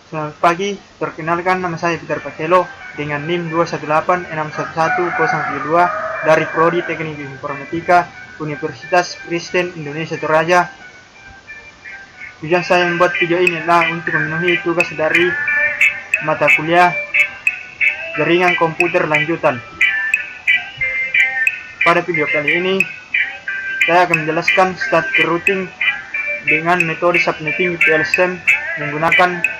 Selamat pagi, perkenalkan nama saya Peter Patelo dengan NIM 218611032 dari Prodi Teknik Informatika Universitas Kristen Indonesia Toraja. Tujuan saya membuat video ini adalah untuk memenuhi tugas dari mata kuliah Jaringan Komputer Lanjutan. Pada video kali ini, saya akan menjelaskan static routing dengan metode subnetting PLSM menggunakan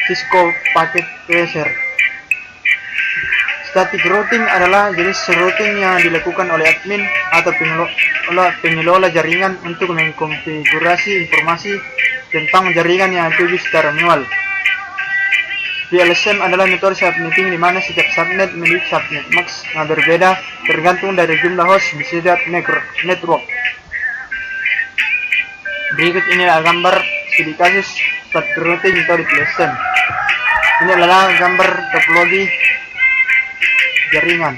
Cisco Packet Tracer. Static routing adalah jenis routing yang dilakukan oleh admin atau pengelola jaringan untuk mengkonfigurasi informasi tentang jaringan yang dituju secara manual. PLSM adalah metode subnetting di mana setiap subnet memiliki subnet max yang berbeda tergantung dari jumlah host di setiap network. Berikut ini adalah gambar studi kasus static routing metode PLSM. Ini adalah gambar topologi jaringan.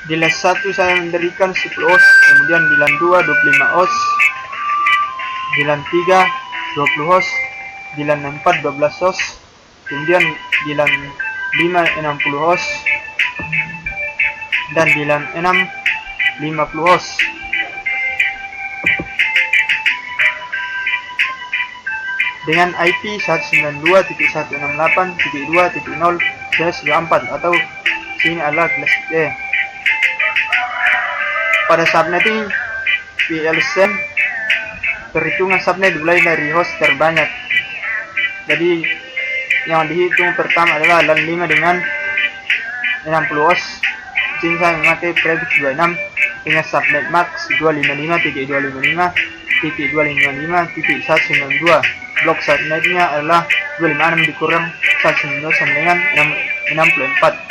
Di LAN 1 saya mendirikan 10 host, kemudian di LAN 2 25 host, di LAN 3 20 host, di LAN 4 12 host, kemudian di LAN 5 60 host, dan di LAN 6 50 host. Dengan IP 192.168.2.0/24 atau sini adalah kelas E. Pada subnetting PLSM, perhitungan subnet dimulai dari host terbanyak. Jadi yang dihitung pertama adalah LAN 5 dengan 60 host. Sini saya memakai prefix 26 dengan subnet max 255.255.255.192. Blok subnetnya adalah 256 dikurang 192 sama dengan 64.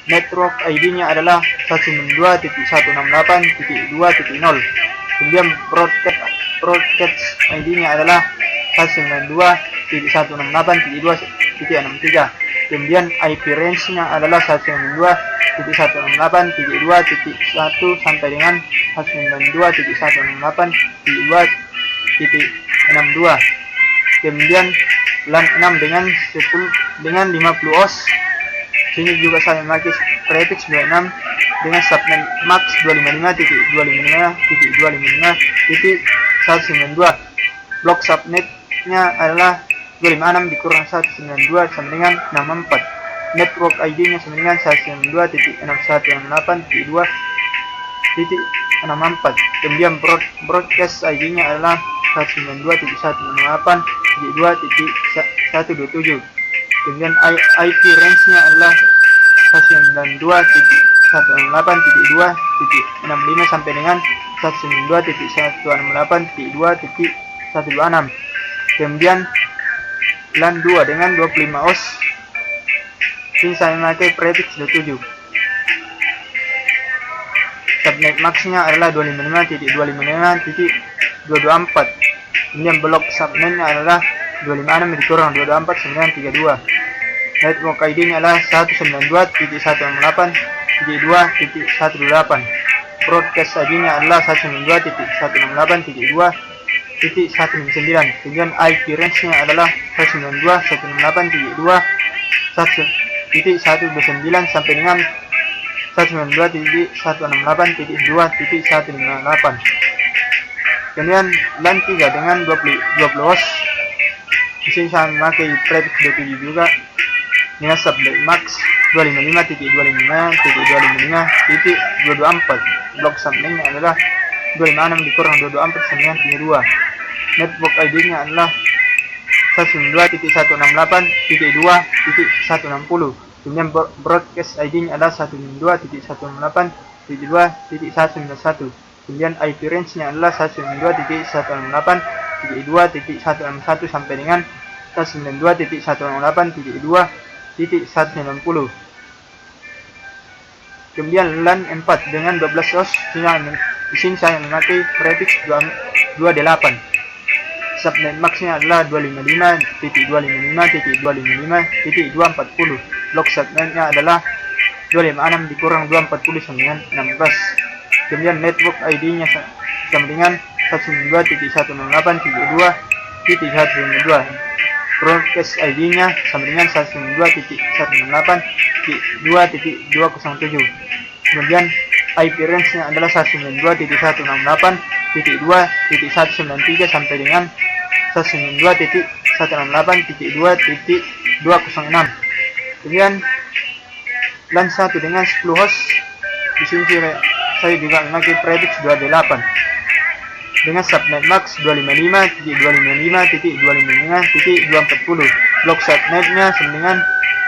Network ID-nya adalah 192.168.2.0. Kemudian broadcast ID-nya adalah 192.168.2.63. Kemudian IP range-nya adalah 192.168.2.1 sampai dengan 192.168.2.62. Kemudian LAN 6 dengan 50 host. Sini juga saya memakai prefix 26 dengan subnet max 255.255.255.192. Blok subnetnya adalah 256 dikurang 192 sama dengan 64. Network ID-nya sama dengan 192.6168.2.64. Kemudian broadcast ID-nya adalah 192.168.2.127. Kemudian IP range-nya adalah 192.168.2.65 sampai dengan 192.168.2.126. Kemudian LAN 2 dengan 25 host. Sini saya memakai prefix 27. Subnet max-nya adalah 255.255.224. Kemudian blok subnetnya adalah 256 dikurang 224 sama dengan 32. Network ID-nya adalah 192.168.2.18. Broadcast ID-nya adalah 192.168.2.159. Kemudian IP range-nya adalah 192.168.1.129 sampai dengan 192.168.2.158. Kemudian LAN 3 dengan 20 host. Di sini saya memakai prefix 27 juga dengan subnet max 255.255.224. Blok subnetnya adalah 256 dikurang 224 sama dengan 32. Network ID-nya adalah 192.168.2.160. Kemudian broadcast ID-nya adalah 192.168.2.191. Kemudian IP range-nya adalah 192.168.2.161 sampai dengan 192.168.2.190. Kemudian LAN 4 dengan 12 host. Di sini saya memakai prefix 28. Subnet maxnya adalah 255.255.255.240. Blok subnetnya adalah 256 dikurang 240 sama dengan 16. Kemudian network ID-nya sama dengan 192.168.2.152. Broadcast ID-nya sama dengan 192.168.2.207. Kemudian IP range-nya adalah 192.168.2.193 sampai dengan 192.168.2.206. Kemudian LAN 1 dengan 10 host. Di sini saya juga memakai prefix 28 dengan subnet max 255.255.255.240. Blok subnetnya sama dengan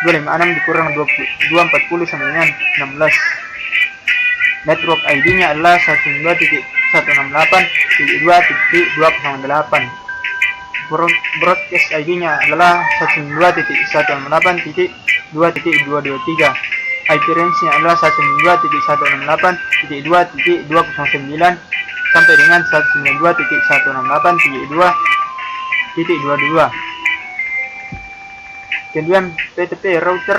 256 dikurang 240 sama dengan 16. Network ID-nya adalah 192.168.2.208. Broadcast ID-nya adalah 192.168.2.223. IP range-nya adalah 192.168.2.209 sampai dengan 192.168.2.22. Kemudian PTP router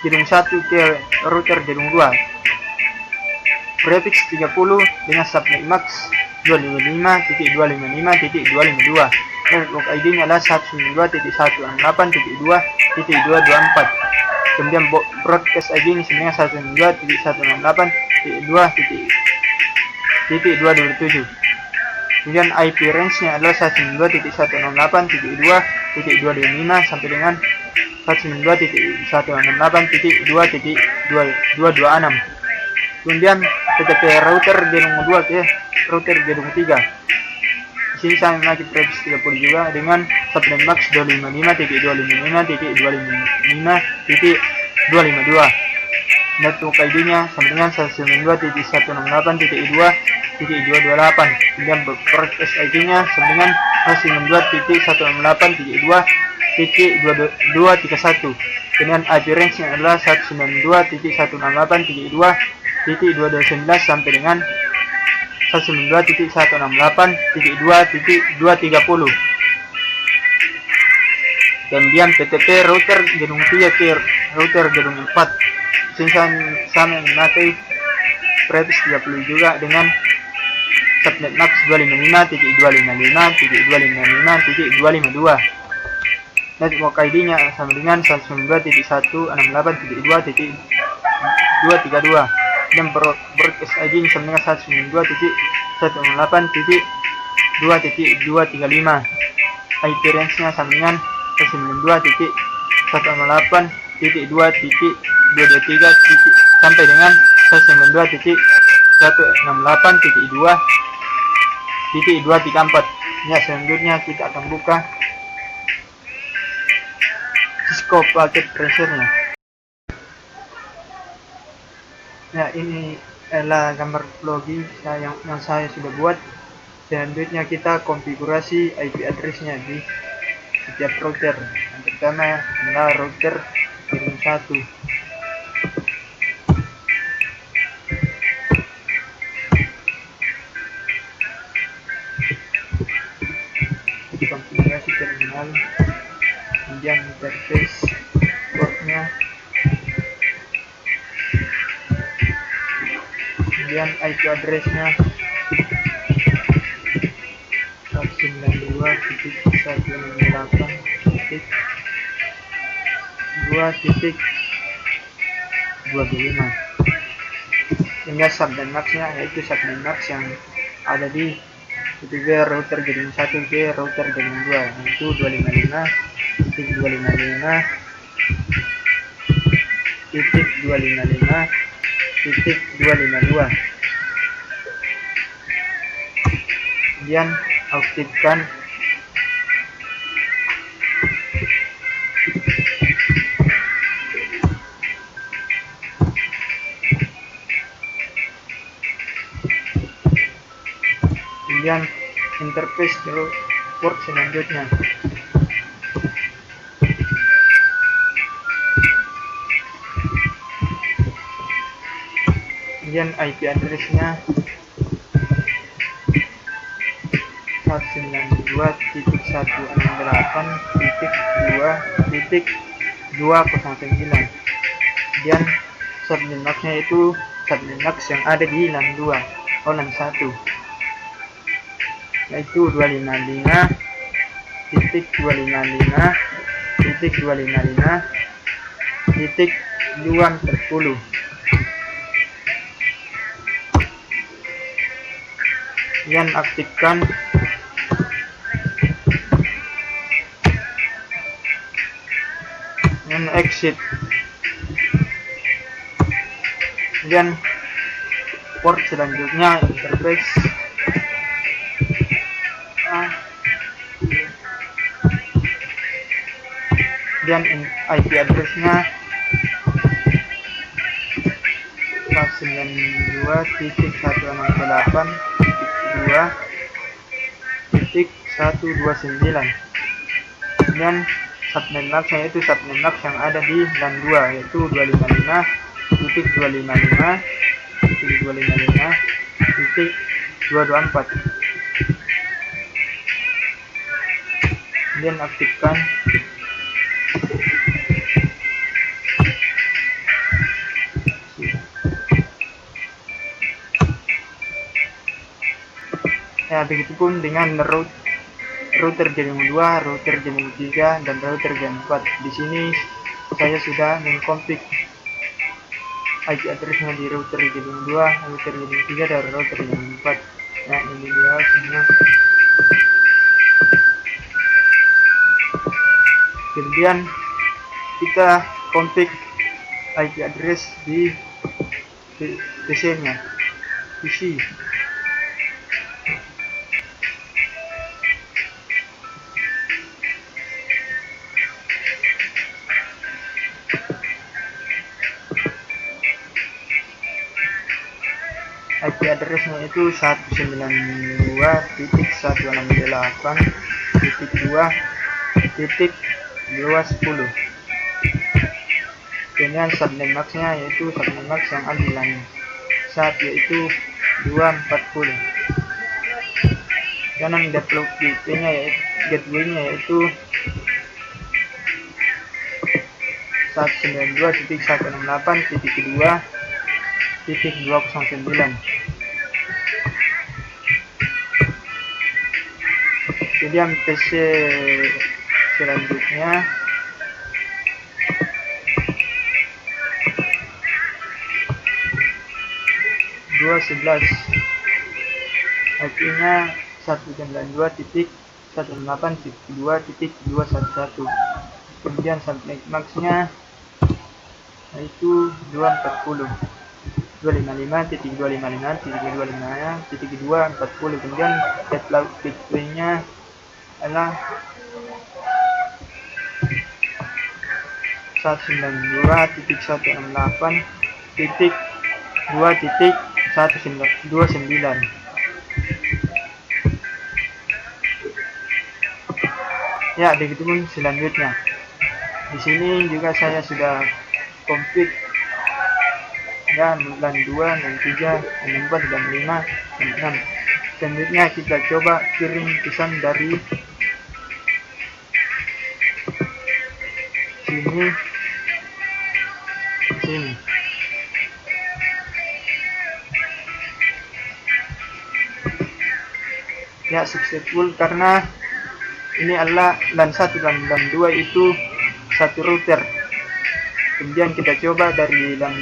gedung 1 ke router gedung 2. Prefix 30 dengan subnet max 255.255.252. Network ID-nya adalah 192.168.2.224. Kemudian broadcast ID-nya sebenarnya 192.168.2.227. Kemudian IP range-nya adalah 192.168.2.225 sampai dengan 192.168.2.226. Kemudian PTP router gedung 2 ke router gedung 3. Di sini saya memakai prefix 30 juga dengan subnet max 255.255.255.252. Network ID-nya sama dengan 192.168.2.228. Kemudian broadcast ID-nya sama dengan 192.168.2.231. Kemudian IP range-nya adalah 192.168.2.229 sampai dengan 192.168.2.230. Kemudian PTP router gedung 3 ke router gedung 4. Sini sama memakai prefix 30 juga dengan subnet max 255.255.255.252. Network ID-nya sama dengan 192.168.2.232. Dan broadcast ID sama dengan 192.168.2.235. IP range-nya sama dengan 192.168.2.223 sampai dengan 192.168.2.234. Ya, selanjutnya kita akan buka Cisco packet tracer-nya. Ya, ini adalah gambar login yang saya sudah buat. Selanjutnya kita konfigurasi IP address-nya di setiap router. Yang pertama adalah router gedung 1. Konfigurasi terminal, kemudian interface portnya, kemudian IP address-nya 192.168.2.25. Hingga subnet max-nya yaitu subnet max yang ada di ketiga router gedung 1 ke router gedung 2, yaitu 255.255.255.252. Kemudian aktifkan kemudian interface port selanjutnya. kemudian IP address-nya 192.168.2.209. Kemudian subnet max-nya itu subnet max yang ada di LAN 2 atau LAN 1, yaitu 255.255.240. Kemudian aktifkan dan exit. Kemudian port selanjutnya interface kemudian IP address-nya 192.168.2.129. Kemudian subnet max-nya itu subnet max yang ada di LAN 2, yaitu 255.255.254. Kemudian aktifkan ya. Begitupun dengan router jaringan 2, router jaringan 3, dan router jaringan 4. Di sini saya sudah mengkonfig IP address-nya di router jaringan 2, router jaringan 3, dan router jaringan 4. Nah, ini dia semua. Kemudian kita config IP address di PC-nya, PC. IP address-nya itu 192.168.2.210. Kemudian subnet max-nya yaitu subnet max yang ada di LAN 1, yaitu 240. Dan yang develop gateway-nya yaitu 192.168.2.209. Kemudian PC selanjutnya IP-nya 192.168.2.211. Kemudian subnet max-nya yaitu 240. 255.255.255.240. Kemudian default gateway-nya adalah 192.168.2.29. Ya, begitupun selanjutnya. Di sini juga saya sudah config dan LAN 2, LAN 3, LAN 4, LAN 5, dan 6. Selanjutnya kita coba kirim pesan dari sini ke sini. Ya, successful karena ini adalah LAN 1 dan LAN 2 itu satu router. Kemudian kita coba dari LAN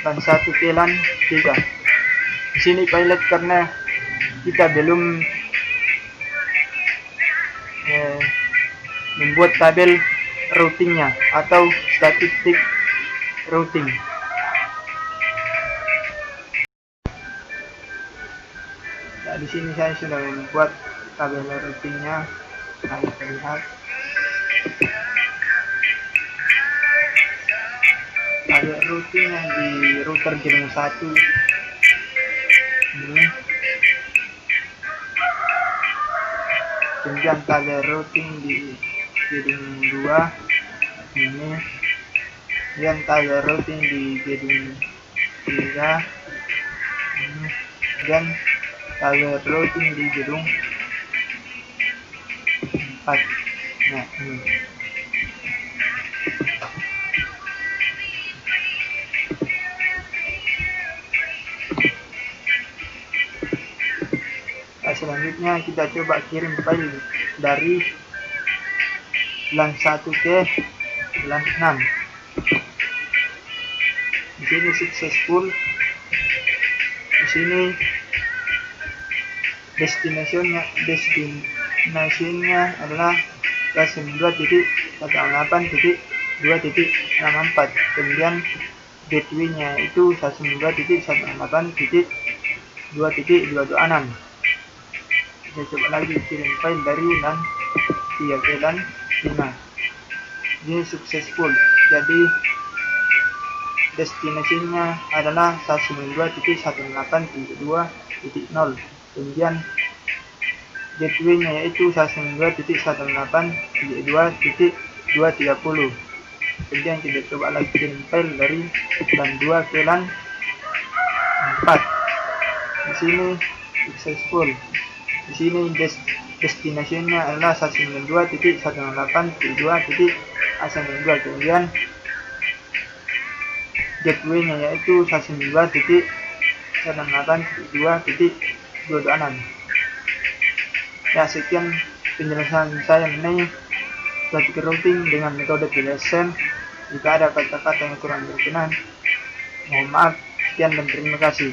1 ke LAN 3. Di sini pilot karena kita belum membuat tabel routingnya atau statistik routing. Nah, di sini saya sudah membuat tabel routingnya. Nah, kita lihat tabel routing yang di router jaringan 1 ini. Kemudian tabel routing di jaringan 2 ini. Kemudian tabel routing di jaringan 3. Dan tower routing di gedung 4. Nah, ini. Nah, selanjutnya kita coba kirim file dari LAN 1 ke LAN 6. Di sini successful. Di sini destinasinya adalah 192.18.2.64. Kemudian gateway-nya itu 192.168.2.226. Kita coba lagi kirim file dari LAN 3 ke LAN 5. Ini successful. Jadi destinasinya adalah 192.168.2.0. Kemudian gateway-nya yaitu 192.168.2.230. Kemudian kita coba lagi kirim file dari LAN 2 ke LAN 4. Di sini successful. Di sini destinasinya adalah 192.168.2.92. Kemudian gateway-nya yaitu 192.168.2.226. Ya, sekian penjelasan saya mengenai traffic routing dengan metode PLSM. Jika ada kata-kata yang kurang berkenan, mohon maaf. Sekian dan terima kasih.